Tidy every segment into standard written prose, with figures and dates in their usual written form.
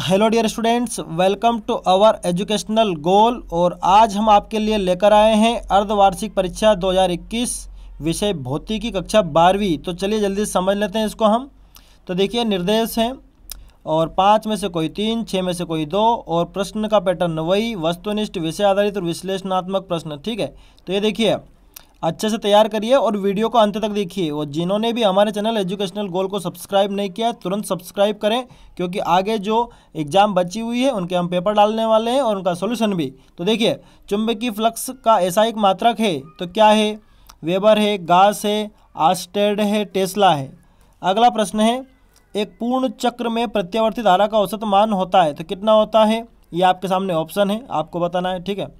Hello dear students, welcome to our educational goal. और आज हम आपके लिए लेकर आए हैं अर्धवार्षिक परीक्षा 2021 विषय भौतिकी कक्षा 12वीं। तो चलिए जल्दी से समझ लेते हैं इसको हम। तो देखिए निर्देश हैं और 5 में से कोई 3, 6 में से कोई 2 और प्रश्न का पैटर्न वही वस्तुनिष्ठ विषय आधारित और विश्लेषणात्मक प्रश्न। ठीक है, तो ये देखिए अच्छे से तैयार करिए और वीडियो को अंत तक देखिए। और जिन्होंने भी हमारे चैनल एजुकेशनल गोल को सब्सक्राइब नहीं किया है तुरंत सब्सक्राइब करें, क्योंकि आगे जो एग्ज़ाम बची हुई है उनके हम पेपर डालने वाले हैं और उनका सॉल्यूशन भी। तो देखिए चुंबकीय फ्लक्स का एसआई मात्रक है तो क्या है? वेबर है, गास है, आर्स्टेड है, टेस्ला है। अगला प्रश्न है, एक पूर्ण चक्र में प्रत्यावर्ती धारा का औसत मान होता है तो कितना होता है? ये आपके सामने ऑप्शन है, आपको बताना है। ठीक है,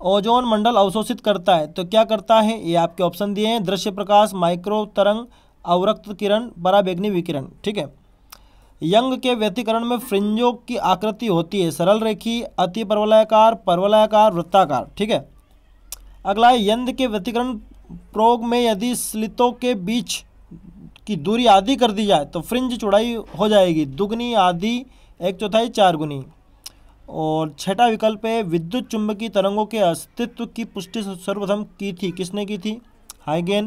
ओजोन मंडल अवशोषित करता है तो क्या करता है? ये आपके ऑप्शन दिए हैं, दृश्य प्रकाश, माइक्रो तरंग, अवरक्त किरण, पराबैंगनी विकिरण। ठीक है, यंग के व्यतिकरण में फ्रिंजों की आकृति होती है सरल रेखी, अति परवलयाकार, परवलयाकार, वृत्ताकार। ठीक है, अगला है, यंग के व्यतिकरण प्रोग में यदि स्लितों के बीच की दूरी आधी कर दी जाए तो फ्रिंज चौड़ाई हो जाएगी दुगनी, आधी, 1/4, 4 गुनी। और छठा विकल्प है, विद्युत चुंबकीय तरंगों के अस्तित्व की पुष्टि सर्वप्रथम की थी। किसने की थी? हाइगेन,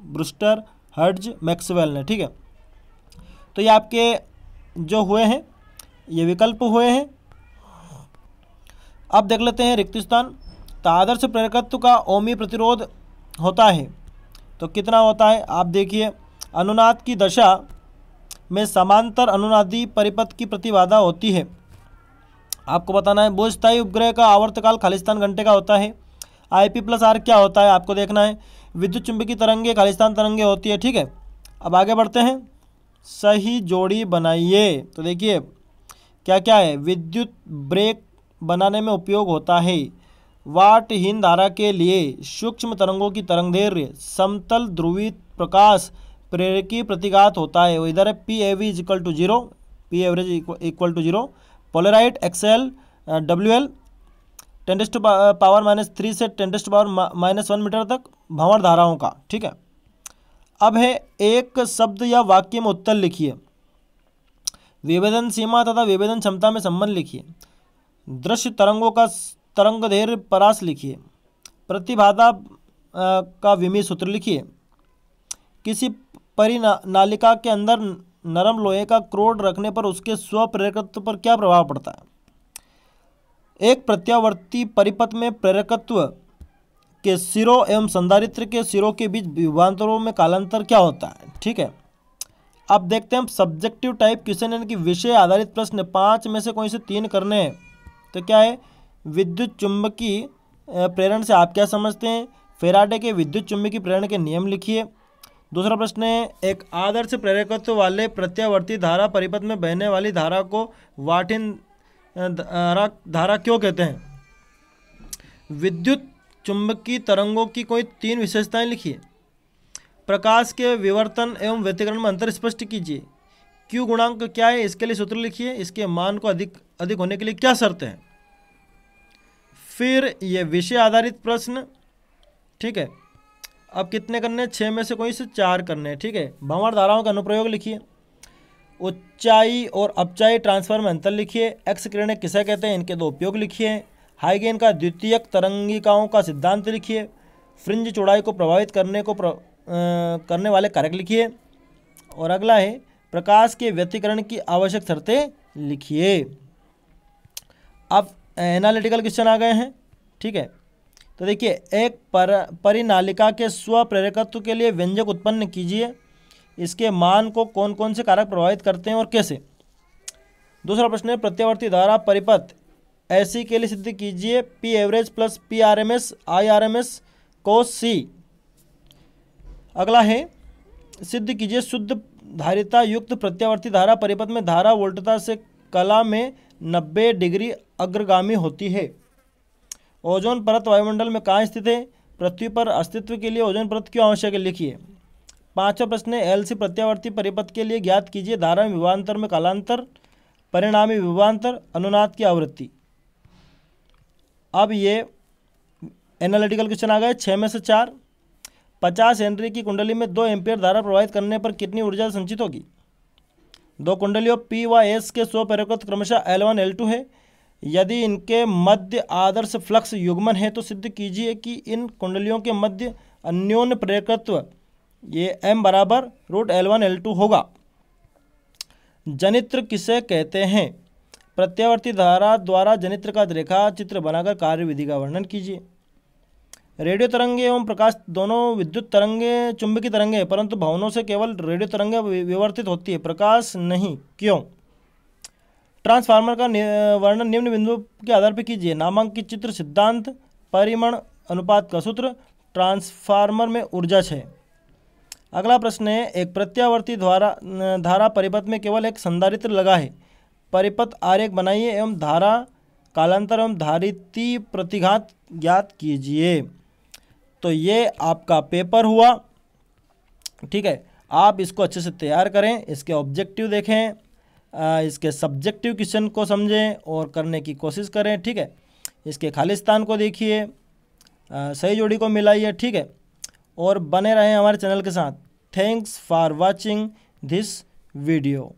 ब्रूस्टर, हर्ट्ज, मैक्सवेल ने। ठीक है, तो ये आपके जो हुए हैं ये विकल्प हुए हैं। अब देख लेते हैं रिक्त स्थान। तो आदर्श प्रेरकत्व का ओमी प्रतिरोध होता है तो कितना होता है? आप देखिए, अनुनाद की दशा में समांतर अनुनादी परिपथ की प्रतिबाधा होती है। आपको बताना है। बहुस्थायी उपग्रह का आवर्तकाल खालिस्तान घंटे का होता है। IP+R क्या होता है आपको देखना है। विद्युत चुंबकीय तरंगे खालिस्तान तरंगे होती है। ठीक है, अब आगे बढ़ते हैं। सही जोड़ी बनाइए। तो देखिए क्या क्या है, विद्युत ब्रेक बनाने में उपयोग होता है। वाटहीन धारा के लिए सूक्ष्म तरंगों की तरंगदैर्घ्य, समतल ध्रुवित प्रकाश प्रेरकीय प्रतिघात होता है। वो इधर है PAV = 0, P average = 0। पोलराइट XL WL 10⁻³ से 10⁻⁻1 मीटर तक भंवर धाराओं का। ठीक है, अब है एक शब्द या वाक्य में उत्तर लिखिए। विभेदन सीमा तथा विभेदन क्षमता में संबंध लिखिए। दृश्य तरंगों का तरंगदैर्घ्य परास लिखिए। प्रतिबाधा का विमीय सूत्र लिखिए। किसी परिनालिका के अंदर नरम लोहे का क्रोड रखने पर उसके स्वप्रेरकत्व पर क्या प्रभाव पड़ता है? एक प्रत्यावर्ती परिपथ में प्रेरकत्व के सिरों एवं संधारित्र के सिरों के बीच विभवांतरों में कालांतर क्या होता है? ठीक है, अब देखते हैं सब्जेक्टिव टाइप क्वेश्चन, यानी कि विषय आधारित प्रश्न। 5 में से कोई से 3 करने हैं। तो क्या है? विद्युत चुंबकीय प्रेरण से आप क्या समझते हैं? फेराडे के विद्युत चुंबकीय प्रेरण के नियम लिखिए। दूसरा प्रश्न है, एक आदर्श प्रेरकत्व वाले प्रत्यावर्ती धारा परिपथ में बहने वाली धारा को वाटहीन धारा क्यों कहते हैं? विद्युत चुंबकीय तरंगों की कोई 3 विशेषताएं लिखिए। प्रकाश के विवर्तन एवं व्यतिकरण में अंतर स्पष्ट कीजिए। Q गुणांक क्या है? इसके लिए सूत्र लिखिए। इसके मान को अधिक होने के लिए क्या शर्त है? फिर ये विषय आधारित प्रश्न। ठीक है, अब कितने करने? 6 में से कोई से 4 करने हैं। ठीक है, भंवर धाराओं का अनुप्रयोग लिखिए। ऊंचाई और अपचाई ट्रांसफर में अंतर लिखिए। एक्स किरणें किसे कहते हैं? इनके 2 उपयोग लिखिए। हाइगेन का द्वितीयक तरंगिकाओं का सिद्धांत लिखिए। फ्रिंज चौड़ाई को प्रभावित करने वाले कारक लिखिए। और अगला है, प्रकाश के व्यतिकरण की आवश्यक शर्तें लिखिए। अब एनालिटिकल क्वेश्चन आ गए हैं। ठीक है, तो देखिए, एक परिनालिका के स्वप्रेरकत्व के लिए व्यंजक उत्पन्न कीजिए। इसके मान को कौन कौन से कारक प्रभावित करते हैं और कैसे? दूसरा प्रश्न है, प्रत्यावर्ती धारा परिपथ ऐसी के लिए सिद्ध कीजिए। P average + P RMS IRMS cos C। अगला है, सिद्ध कीजिए शुद्ध धारिता युक्त प्रत्यावर्ती धारा परिपथ में धारा वोल्टता से कला में 90 डिग्री अग्रगामी होती है। ओजोन परत वायुमंडल में कहाँ स्थित है? पृथ्वी पर अस्तित्व के लिए ओजोन परत क्यों आवश्यक है? लिखिए। 5वां प्रश्न है, LC प्रत्यावर्ती परिपथ के लिए ज्ञात कीजिए धारा विभवांतर में कालांतर, परिणामी विभवांतर, अनुनाद की आवृत्ति। अब ये एनालिटिकल क्वेश्चन आ गए। 6 में से 4। 50 हेनरी की कुंडली में 2 एम्पीयर धारा प्रवाहित करने पर कितनी ऊर्जा संचित होगी? दो कुंडलियों P व S के 100 प्रेरकत्व क्रमशः L1 L2 है। यदि इनके मध्य आदर्श फ्लक्स युग्मन है तो सिद्ध कीजिए कि इन कुंडलियों के मध्य अन्योन्य प्रेरकत्व ये M बराबर √L1 L2 होगा। जनित्र किसे कहते हैं? प्रत्यावर्ती धारा द्वारा जनित्र का रेखा चित्र बनाकर कार्य विधि का वर्णन कीजिए। रेडियो तरंगे एवं प्रकाश दोनों विद्युत तरंगे चुंबकीय तरंगे हैं, परंतु भवनों से केवल रेडियो तरंगे विवर्तित होती है, प्रकाश नहीं, क्यों? ट्रांसफार्मर का वर्णन निम्न बिंदु के आधार पर कीजिए। नामांकित चित्र सिद्धांत परिमाण अनुपात का सूत्र ट्रांसफार्मर में ऊर्जा है। अगला प्रश्न है, एक प्रत्यावर्ती धारा परिपथ में केवल एक संधारित्र लगा है, परिपथ आरेख बनाइए एवं धारा कालांतर एवं धारिती प्रतिघात ज्ञात कीजिए। तो ये आपका पेपर हुआ, ठीक है। आप इसको अच्छे से तैयार करें, इसके ऑब्जेक्टिव देखें, इसके सब्जेक्टिव क्वेश्चन को समझें और करने की कोशिश करें, ठीक है। इसके खालिस्तान को देखिए, सही जोड़ी को मिलाइए, ठीक है, और बने रहें हमारे चैनल के साथ। Thanks for watching this video.